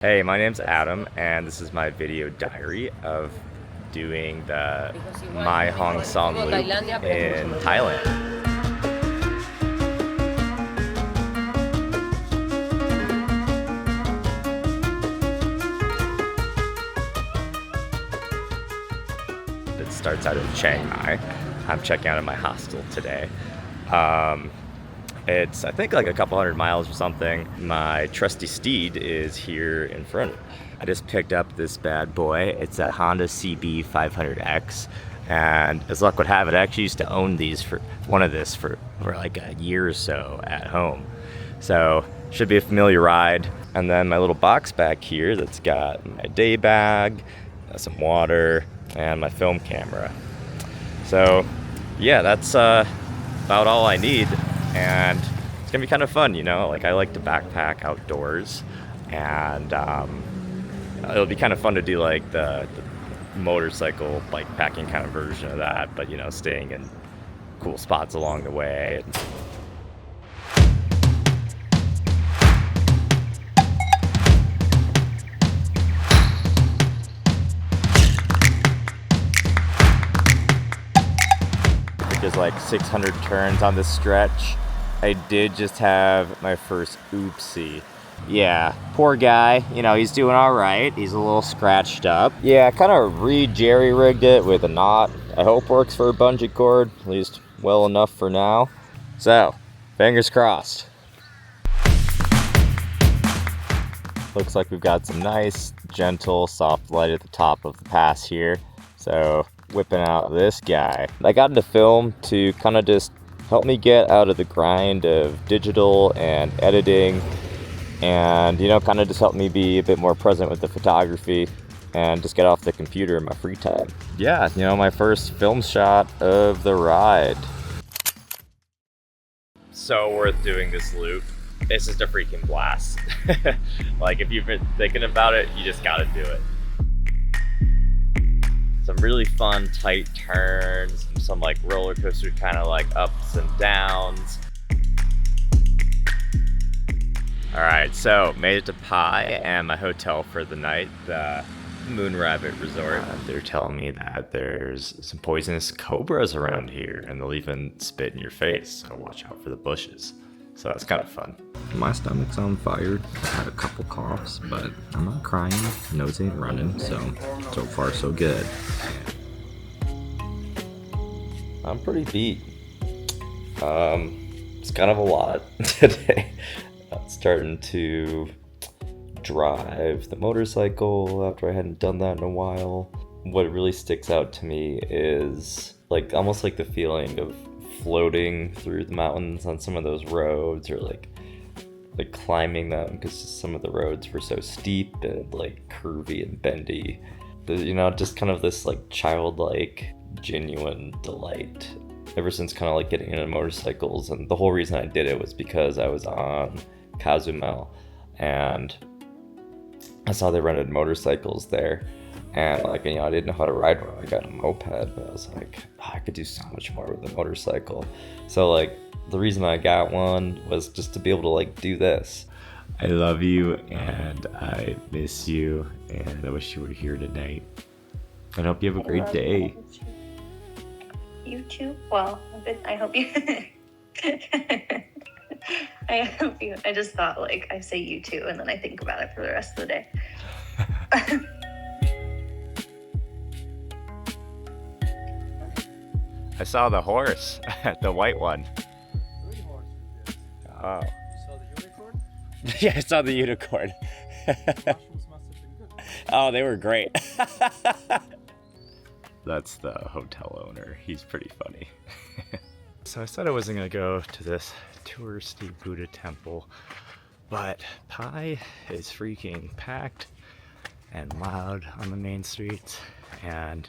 Hey, my name's Adam, and this is my video diary of doing the Mae Hong Son Loop in Thailand. It starts out in Chiang Mai. I'm checking out of my hostel today. It's, I think, like a couple hundred miles or something. My trusty steed is here in front. I just picked up this bad boy. It's a Honda CB 500X. And as luck would have it, I actually used to own these for like a year or so at home. So should be a familiar ride. And then my little box back here that's got my day bag, some water, and my film camera. So yeah, that's about all I need. And it's gonna be kind of fun, you know, like I like to backpack outdoors, and it'll be kind of fun to do like the motorcycle bike packing kind of version of that, but you know, staying in cool spots along the way. There's like 600 turns on this stretch. I did just have my first oopsie. Yeah, poor guy. You know, he's doing all right. He's a little scratched up. Yeah, I kind of re-jerry-rigged it with a knot. I hope works for a bungee cord, at least well enough for now. So, fingers crossed. Looks like we've got some nice, gentle, soft light at the top of the pass here. So, whipping out this guy. I got into film to kind of just help me get out of the grind of digital and editing, and you know, kind of just help me be a bit more present with the photography and just get off the computer in my free time. Yeah, you know, my first film shot of the ride. So worth doing this loop. It's just a freaking blast. Like, if you've been thinking about it, you just gotta do it. Some really fun tight turns, some like roller coaster kind of like ups and downs. All right, so made it to Pai and my hotel for the night, the Moon Rabbit Resort. They're telling me that there's some poisonous cobras around here, and they'll even spit in your face, so watch out for the bushes. So that's kind of fun. My stomach's on fire. I had a couple coughs, but I'm not crying. Nose ain't running, so far so good. I'm pretty beat. It's kind of a lot today. I'm starting to drive the motorcycle after I hadn't done that in a while. What really sticks out to me is like almost like the feeling of floating through the mountains on some of those roads, or like climbing them, because some of the roads were so steep and like curvy and bendy. You know, just kind of this like childlike, genuine delight ever since kind of like getting into motorcycles. And the whole reason I did it was because I was on Cozumel and I saw they rented motorcycles there. And like, you know, I didn't know how to ride one. I got a moped, but I was like, oh, I could do so much more with a motorcycle. So like, the reason I got one was just to be able to like do this. I love you and I miss you, and I wish you were here tonight. I hope you have a great day. You too. Well, I hope you. I hope you. I just thought like I say you too, and then I think about it for the rest of the day. I saw the horse, the white one. Oh. You saw the unicorn? Yeah, I saw the unicorn. Mushrooms must have been good. Oh, they were great. That's the hotel owner. He's pretty funny. So I said I wasn't gonna go to this touristy Buddha temple, but Pai is freaking packed and loud on the main streets, and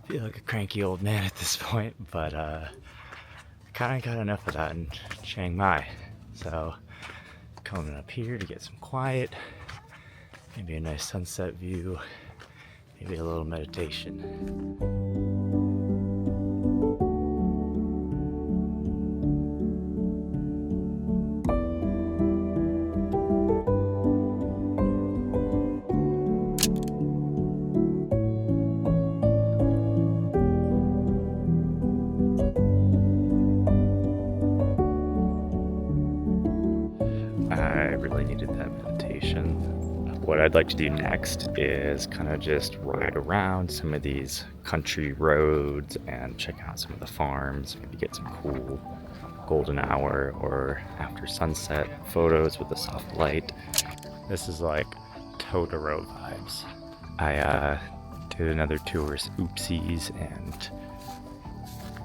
I feel like a cranky old man at this point, but I kind of got enough of that in Chiang Mai. So coming up here to get some quiet, maybe a nice sunset view, maybe a little meditation. what I'd like to do next is kind of just ride around some of these country roads and check out some of the farms, maybe get some cool golden hour or after sunset photos with a soft light. This is like Totoro vibes. I did another tourist oopsies and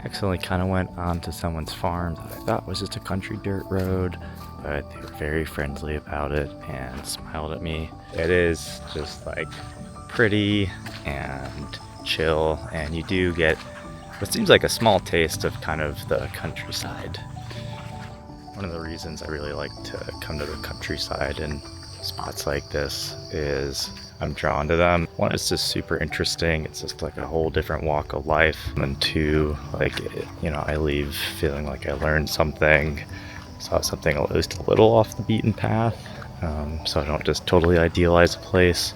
accidentally kind of went onto someone's farm that I thought was just a country dirt road, but they were very friendly about it and smiled at me. It is just like pretty and chill, and you do get what seems like a small taste of kind of the countryside. One of the reasons I really like to come to the countryside and spots like this is I'm drawn to them. One, it's just super interesting. It's just like a whole different walk of life. And two, like, you know, I leave feeling like I learned something, saw something at least a little off the beaten path. So I don't just totally idealize a place.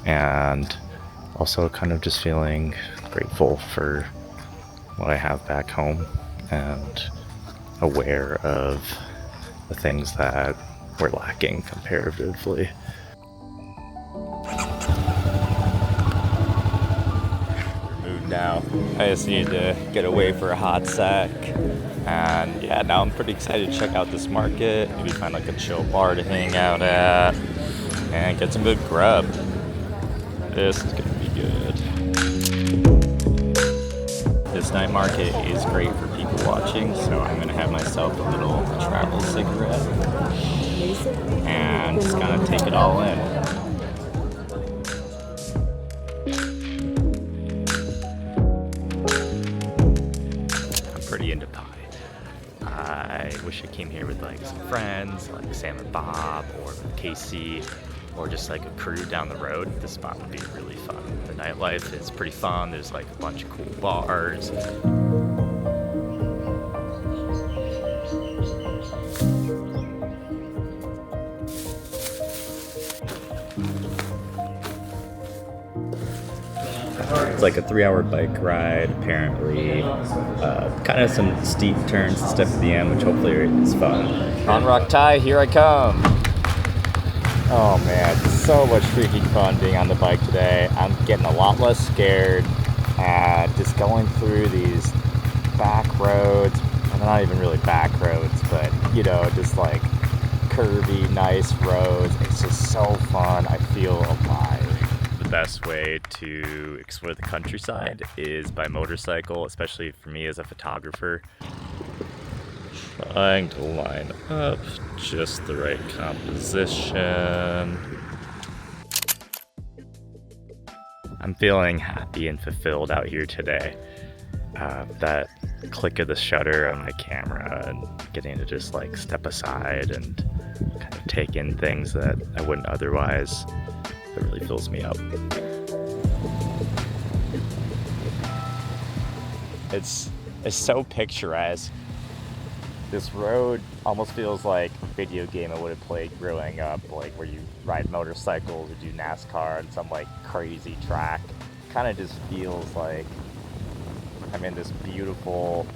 And also kind of just feeling grateful for what I have back home and aware of the things that we're lacking comparatively. Mood now. I just need to get away for a hot sec. And yeah, now I'm pretty excited to check out this market, maybe find like a chill bar to hang out at, and get some good grub. This is gonna be good. This night market is great for people watching, so I'm gonna have myself a little travel cigarette and just kind of take it all in. I'm pretty into pie. I wish I came here with like some friends, like Sam and Bob, or with Casey, or just like a crew down the road. This spot would be really fun. The nightlife is pretty fun. There's like a bunch of cool bars. It's like a 3-hour bike ride, apparently. Kind of some steep turns and stuff at the end, which hopefully is fun. On Rock Thai, here I come. Oh man, so much freaking fun being on the bike today. I'm getting a lot less scared. Just going through these back roads. Well, they're not even really back roads, but you know, just like curvy, nice roads. It's just so fun. I feel alive. The best way to explore the countryside is by motorcycle, especially for me as a photographer. Trying to line up just the right composition. I'm feeling happy and fulfilled out here today. That click of the shutter on my camera and getting to just like step aside and kind of take in things that I wouldn't otherwise, it really fills me up. It's so picturesque. This road almost feels like a video game I would have played growing up, like where you ride motorcycles or do NASCAR on some like crazy track. Kind of just feels like I'm in this beautiful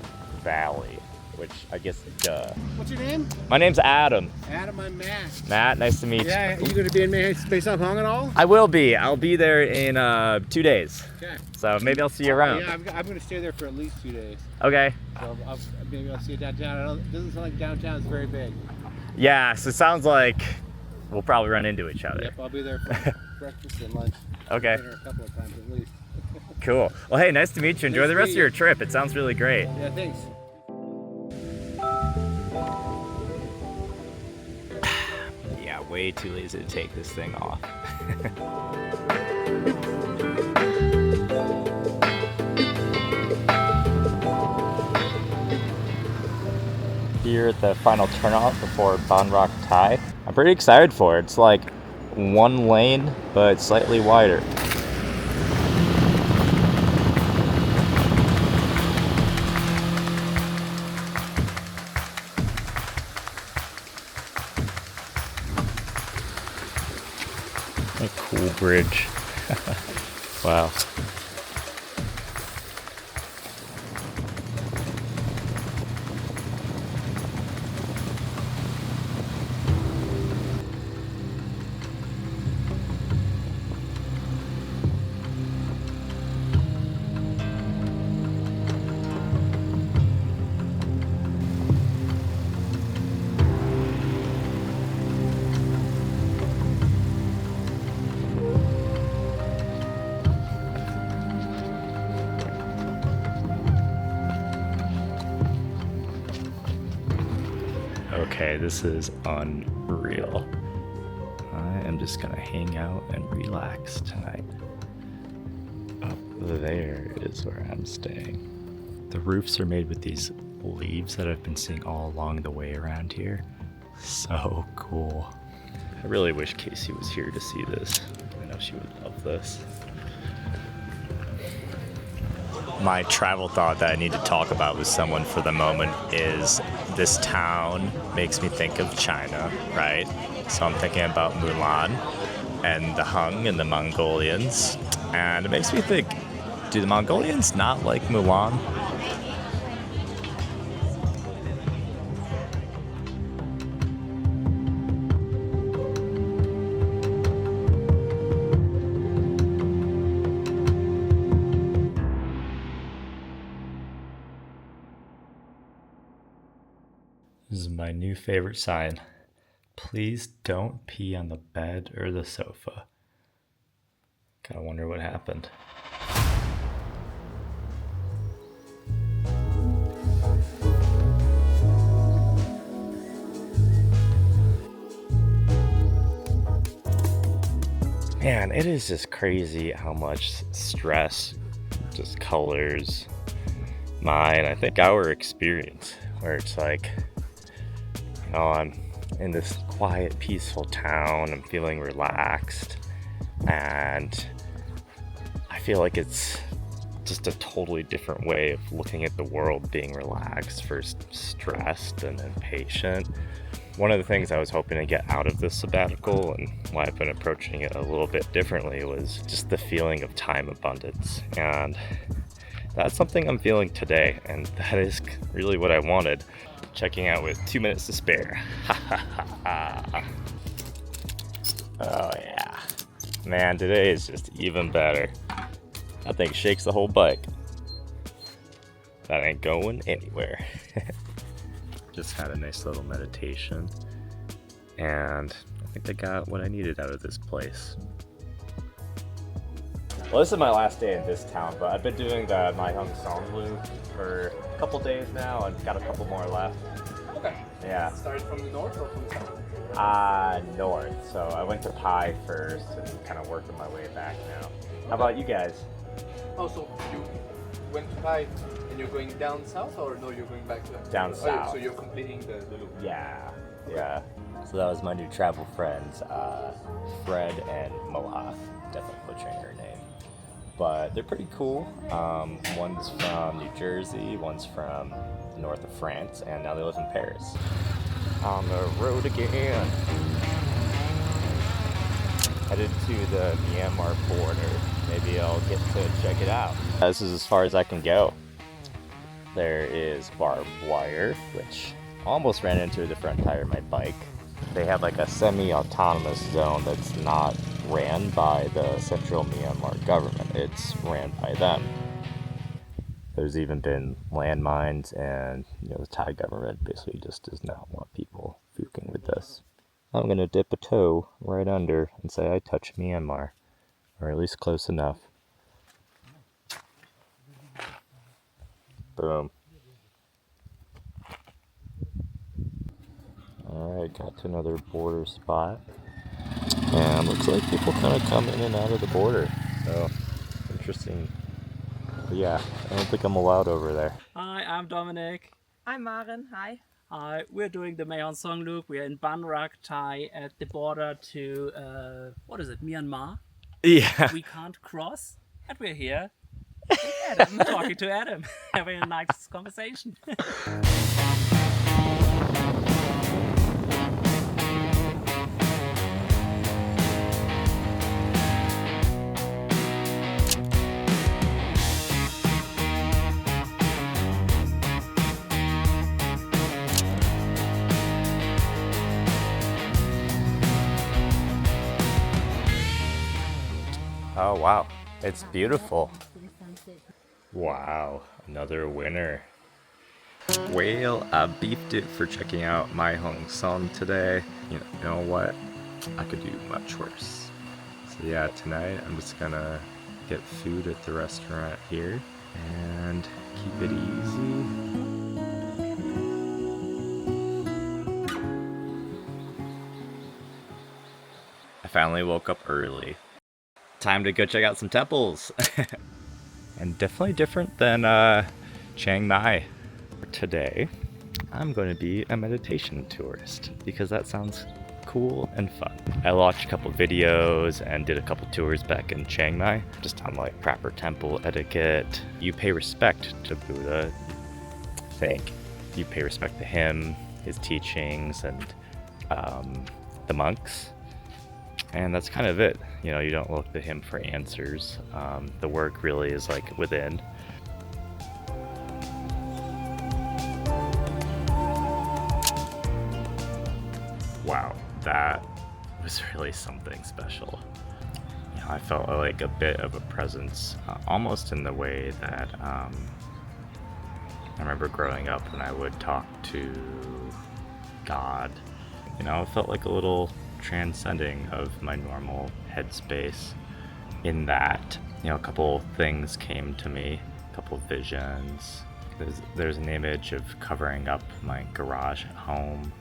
valley, which I guess, duh. What's your name? My name's Adam. Adam, I'm Matt. Matt, nice to meet you. Yeah, are you going to be in Mae Hong Son at all? I will be. I'll be there in 2 days. Okay. So maybe I'll see you around. Yeah, I'm going to stay there for at least 2 days. Okay. So maybe I'll see you downtown. It doesn't sound like downtown is very big. Yeah, so it sounds like we'll probably run into each other. Yep, I'll be there for breakfast and lunch. Okay. Dinner a couple of times at least. Cool. Well, hey, nice to meet you. Enjoy the rest of your trip. It sounds really great. Yeah, thanks. Yeah, way too lazy to take this thing off. Here at the final turnout before Ban Rock Thai. I'm pretty excited for it. It's like one lane, but slightly wider. A cool bridge. Wow. Okay, this is unreal. I am just gonna hang out and relax tonight. Up there is where I'm staying. The roofs are made with these leaves that I've been seeing all along the way around here. So cool. I really wish Casey was here to see this. I know she would love this. My travel thought that I need to talk about with someone for the moment is this town makes me think of China, right? So I'm thinking about Mulan and the Hung and the Mongolians. And it makes me think, do the Mongolians not like Mulan? This is my new favorite sign. Please don't pee on the bed or the sofa. Gotta wonder what happened. Man, it is just crazy how much stress just colors mine, I think our experience, where it's like, you know, I'm in this quiet, peaceful town, I'm feeling relaxed, and I feel like it's just a totally different way of looking at the world, being relaxed versus stressed and impatient. One of the things I was hoping to get out of this sabbatical, and why I've been approaching it a little bit differently, was just the feeling of time abundance. And that's something I'm feeling today, and that is really what I wanted. Checking out with 2 minutes to spare. Oh yeah. Man, today is just even better. That thing shakes the whole bike. That ain't going anywhere. Just had a nice little meditation, and I think I got what I needed out of this place. Well, this is my last day in this town, but I've been doing the Mae Hong Son Loop for a couple days now, and got a couple more left. Okay. Yeah. Started from the north or from the south? North. So I went to Pai first and kind of working my way back now. How about you guys? Oh, so you went to Pai and you're going down south, or no, you're going back to Down south. So you're completing the loop. Yeah. Yeah. So that was my new travel friends, Fred and Moha. Definitely butchering her name. But they're pretty cool. One's from New Jersey, one's from the north of France, and now they live in Paris. On the road again. Headed to the Myanmar border. Maybe I'll get to check it out. This is as far as I can go. There is barbed wire, which almost ran into the front tire of my bike. They have like a semi-autonomous zone that's not ran by the central Myanmar government. It's ran by them. There's even been landmines, and the Thai government basically just does not want people fucking with this. I'm gonna dip a toe right under and say I touch Myanmar, or at least close enough. Boom. Alright, got to another border spot. And looks like people kind of come in and out of the border. So, interesting. But yeah, I don't think I'm allowed over there. Hi, I'm Dominic. I'm Maren. Hi. Hi, we're doing the Mae Hong Son Loop. We're in Ban Rak, Thai, at the border to, what is it, Myanmar? Yeah. We can't cross, and we're here with Adam, talking to Adam, having a nice conversation. Oh wow, it's beautiful. Wow, another winner. Well, I beefed it for checking out Mae Hong Son today. You know what? I could do much worse. So yeah, tonight I'm just gonna get food at the restaurant here and keep it easy. finally woke up early. Time to go check out some temples. And definitely different than Chiang Mai. Today, I'm going to be a meditation tourist because that sounds cool and fun. I watched a couple videos and did a couple tours back in Chiang Mai, just on like proper temple etiquette. You pay respect to Buddha, I think. You pay respect to him, his teachings, and the monks. And that's kind of it. You know, you don't look to him for answers. The work really is like within. Wow, that was really something special. You know, I felt like a bit of a presence, almost in the way that I remember growing up when I would talk to God. You know, it felt like a little transcending of my normal headspace in that, you know, a couple things came to me, a couple visions. There's an image of covering up my garage at home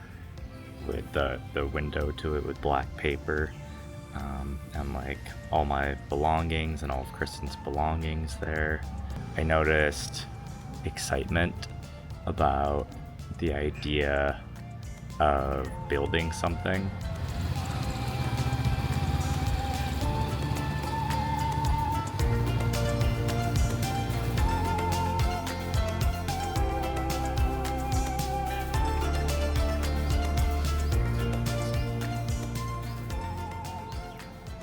with the window to it with black paper, and like all my belongings and all of Kristen's belongings there. I noticed excitement about the idea of building something.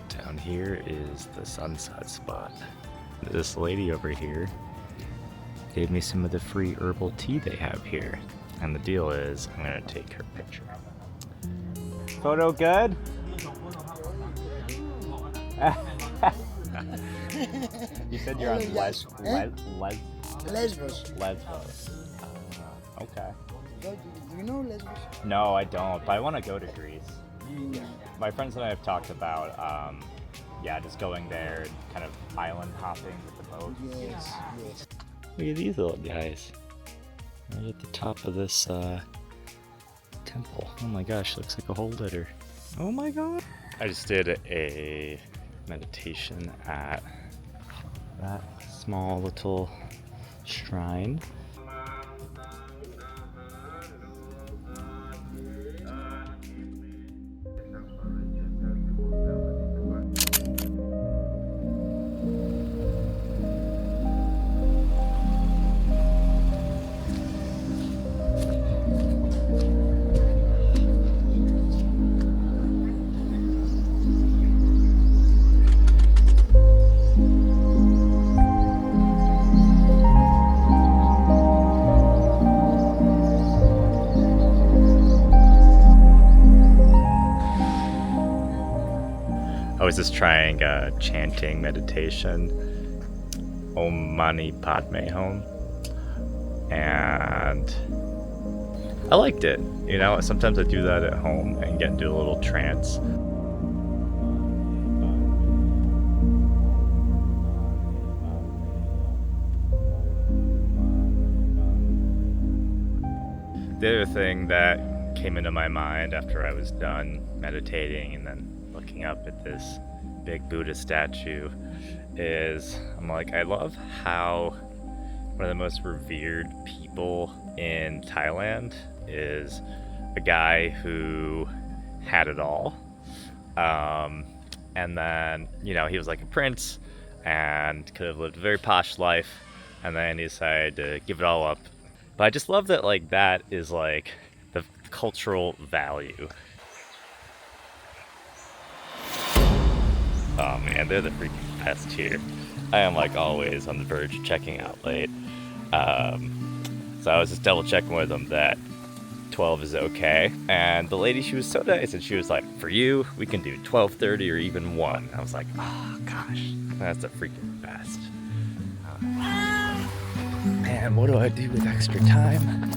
Down here is the sunset spot. This lady over here gave me some of the free herbal tea they have here. And the deal is, I'm gonna take her picture. Photo good? You said you're on Lesbos. Lesbos. Okay. Do you know Lesbos? No, I don't, but I want to go to Greece. My friends and I have talked about, just going there and kind of island hopping with the boat. Yes. Look at these little guys. Right at the top of this temple. Oh my gosh, looks like a whole litter. Oh my god. I just did a meditation at that small little shrine. I was just trying chanting meditation, Om Mani Padme Hum, and I liked it. You know, sometimes I do that at home and get into a little trance. The other thing that came into my mind after I was done meditating and then looking up at this big Buddha statue is, I'm like, I love how one of the most revered people in Thailand is a guy who had it all. And then, you know, he was like a prince and could have lived a very posh life, and then he decided to give it all up. But I just love that, like, that is like the cultural value. Oh man, they're the freaking best here. I am like always on the verge of checking out late. So I was just double checking with them that 12 is okay. And the lady, she was so nice, and she was like, for you, we can do 12:30 or even 1. I was like, oh gosh, that's the freaking best. Man, what do I do with extra time?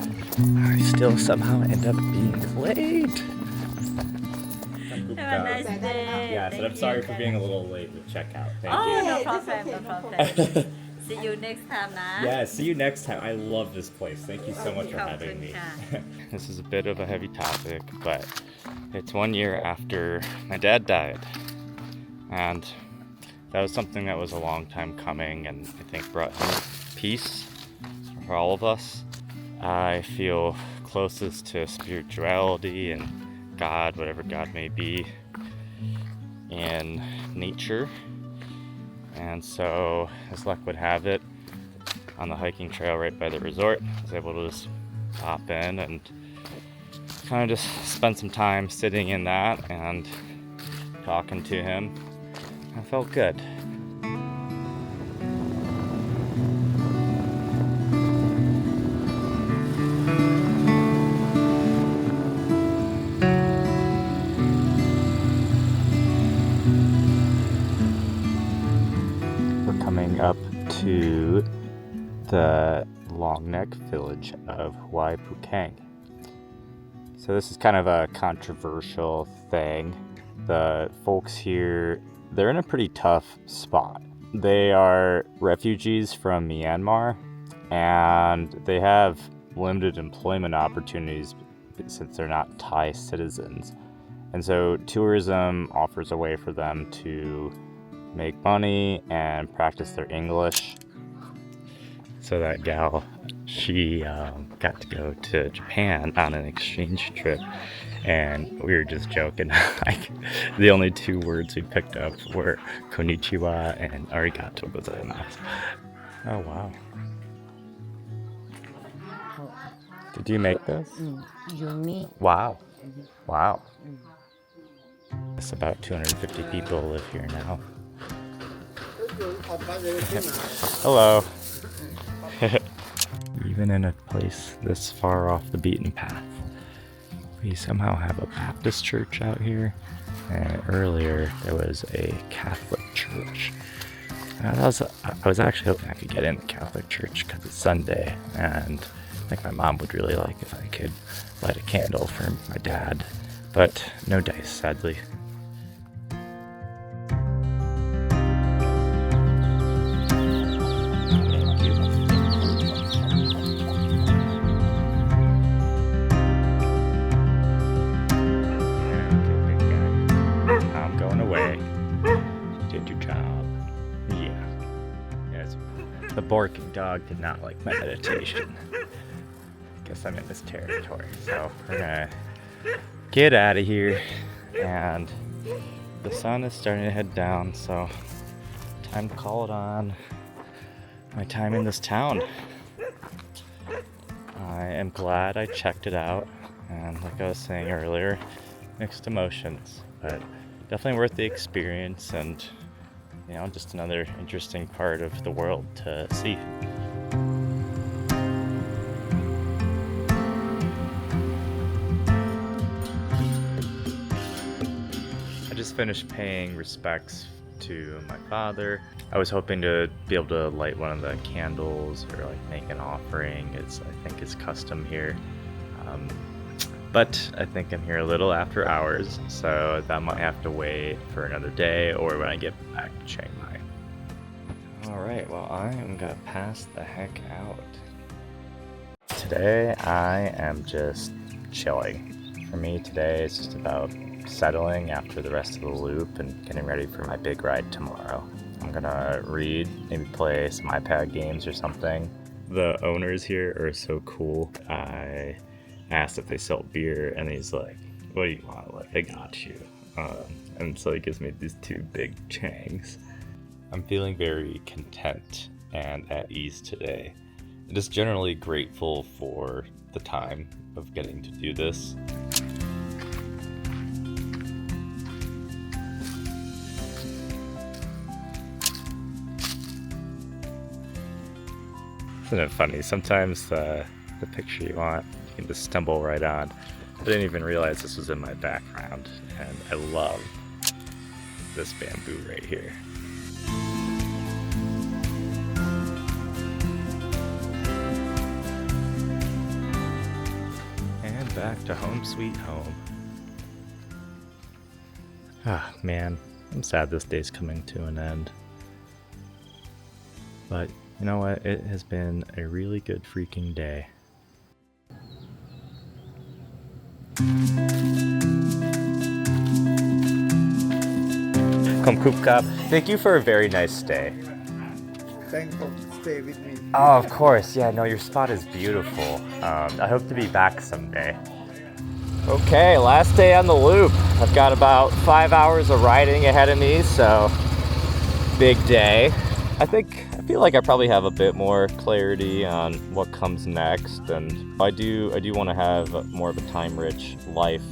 I still somehow end up being late. Have a nice day. Yes, and I'm sorry for being a little late with checkout. Thank Oh, you. no problem, no problem. See you next time, nah. Yeah, see you next time. I love this place. Thank you so much for having me. This is a bit of a heavy topic, but it's 1 year after my dad died. And that was something that was a long time coming, and I think brought him peace for all of us. I feel closest to spirituality and God, whatever God may be, in nature. And so, as luck would have it, on the hiking trail right by the resort, I was able to just pop in and kind of just spend some time sitting in that and talking to him. I felt good. We're coming up to the long neck village of Hawaii Pukang. So this is kind of a controversial thing. The folks here, they're in a pretty tough spot. They are refugees from Myanmar, and they have limited employment opportunities since they're not Thai citizens. And so tourism offers a way for them to make money and practice their English. So that gal, she got to go to Japan on an exchange trip, and we were just joking. Like, the only two words we picked up were konnichiwa and arigato gozaimasu. Oh wow. Did you make this? Yummy. Wow. Wow. It's about 250 people live here now. Hello. Even in a place this far off the beaten path, we somehow have a Baptist church out here, and earlier there was a Catholic church. I was actually hoping I could get in the Catholic church because it's Sunday, and I think my mom would really like if I could light a candle for my dad, but no dice, sadly. I'm going away. Did your job. Yeah. Yes. The barking dog did not like my meditation. Guess I'm in this territory. So we're gonna get out of here. And the sun is starting to head down, so time to call it on my time in this town. I am glad I checked it out, and like I was saying earlier, mixed emotions, but definitely worth the experience, and you know, just another interesting part of the world to see. I just finished paying respects to my father. I was hoping to be able to light one of the candles or like make an offering. I think it's custom here. But I think I'm here a little after hours, so that might have to wait for another day or when I get back to Chiang Mai. Alright, well, I am gonna pass the heck out. Today I am just chilling. For me today it's just about settling after the rest of the loop and getting ready for my big ride tomorrow. I'm gonna read, maybe play some iPad games or something. The owners here are so cool. I asked if they sell beer, and he's like, what do you want? Like, I got you. And so he gives me these two big changs. I'm feeling very content and at ease today. I'm just generally grateful for the time of getting to do this. Isn't it funny? Sometimes the picture you want, you can just stumble right on. I didn't even realize this was in my background, and I love this bamboo right here. And back to home sweet home. Ah, man, I'm sad this day's coming to an end. But you know what? It has been a really good freaking day. welcome, Kupkap. Thank you for a very nice stay. Thanks for stay with me. Oh, of course. Yeah, no, your spot is beautiful. I hope to be back someday. Okay, last day on the loop. I've got about 5 hours of riding ahead of me, so big day. I feel like I probably have a bit more clarity on what comes next, and I do want to have more of a time-rich life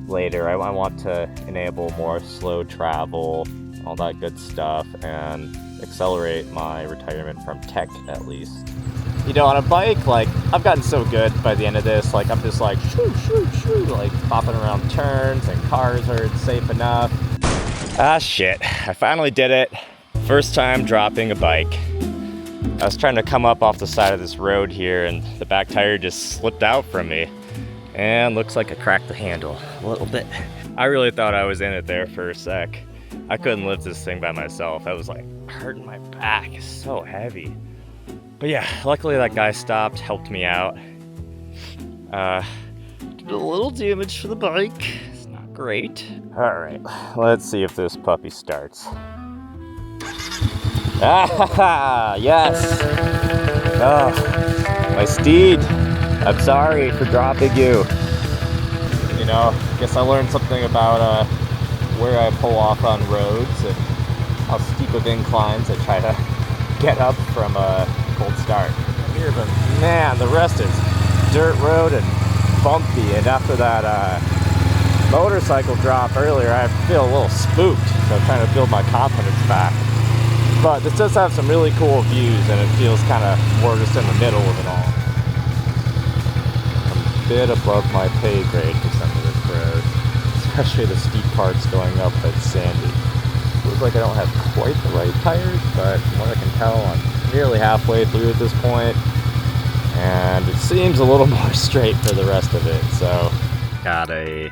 later. I want to enable more slow travel, all that good stuff, and accelerate my retirement from tech at least. You know, on a bike, like, I've gotten so good by the end of this, like, I'm just like, shoo, shoo, shoo, like, bopping around turns, and cars are safe enough. Ah, shit. I finally did it. First time dropping a bike. I was trying to come up off the side of this road here, and the back tire just slipped out from me. And looks like I cracked the handle a little bit. I really thought I was in it there for a sec. I couldn't lift this thing by myself. I was like hurting my back, it's so heavy. But yeah, luckily that guy stopped, helped me out. Did a little damage for the bike. It's not great. All right, let's see if this puppy starts. Ah, yes. Oh, my steed. I'm sorry for dropping you. You know, I guess I learned something about where I pull off on roads and how steep of inclines I try to get up from a cold start. Here, but man, the rest is dirt road and bumpy. And after that motorcycle drop earlier, I feel a little spooked. So I'm trying to build my confidence back. But this does have some really cool views, and it feels kind of more just in the middle of it all. A bit above my pay grade for some of this road, especially the steep parts going up that's sandy. Feels like I don't have quite the right tires, but from what I can tell, I'm nearly halfway through at this point, and it seems a little more straight for the rest of it. So, got a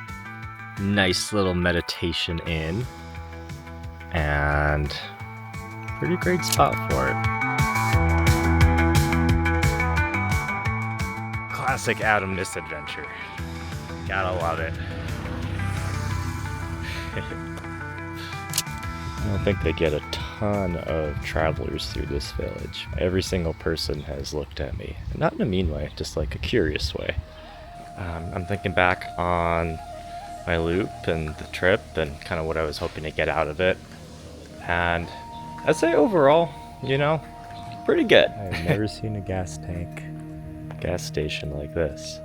nice little meditation in, and pretty great spot for it. Classic Adam misadventure. Gotta love it. I don't think they get a ton of travelers through this village. Every single person has looked at me. Not in a mean way, just like a curious way. I'm thinking back on my loop and the trip and kind of what I was hoping to get out of it. And I'd say overall, you know, pretty good. I've never seen a gas station like this.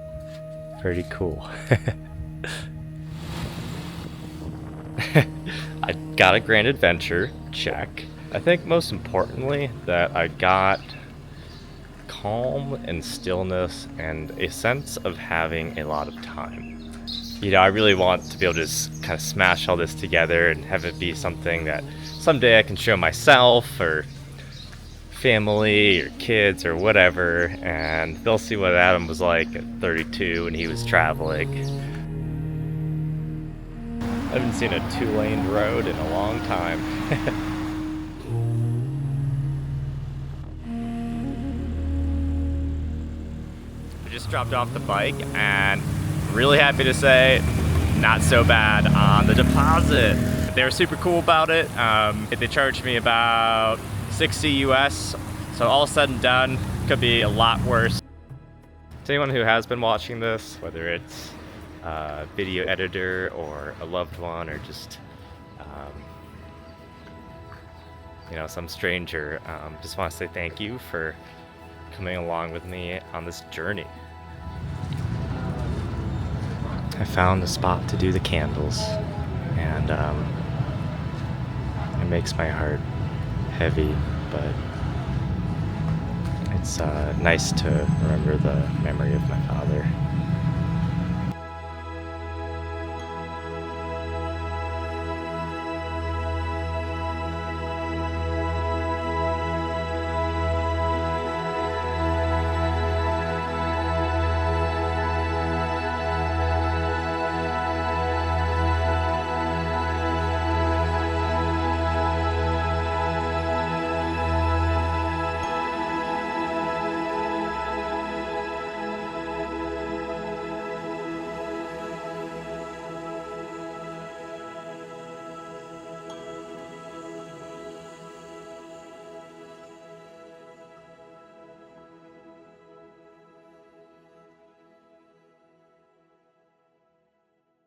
Pretty cool. I got a grand adventure, check. I think most importantly that I got calm and stillness and a sense of having a lot of time. You know, I really want to be able to just kind of smash all this together and have it be something that someday I can show myself or family or kids or whatever, and they'll see what Adam was like at 32 when he was traveling. I haven't seen a 2-lane road in a long time. I just dropped off the bike and really happy to say not so bad on the deposit. They were super cool about it. They charged me about 60 US, so all said and done, could be a lot worse. To anyone who has been watching this, whether it's a video editor or a loved one or just you know, some stranger, just want to say thank you for coming along with me on this journey. I found a spot to do the candles, and it makes my heart heavy, but it's nice to remember the memory of my father.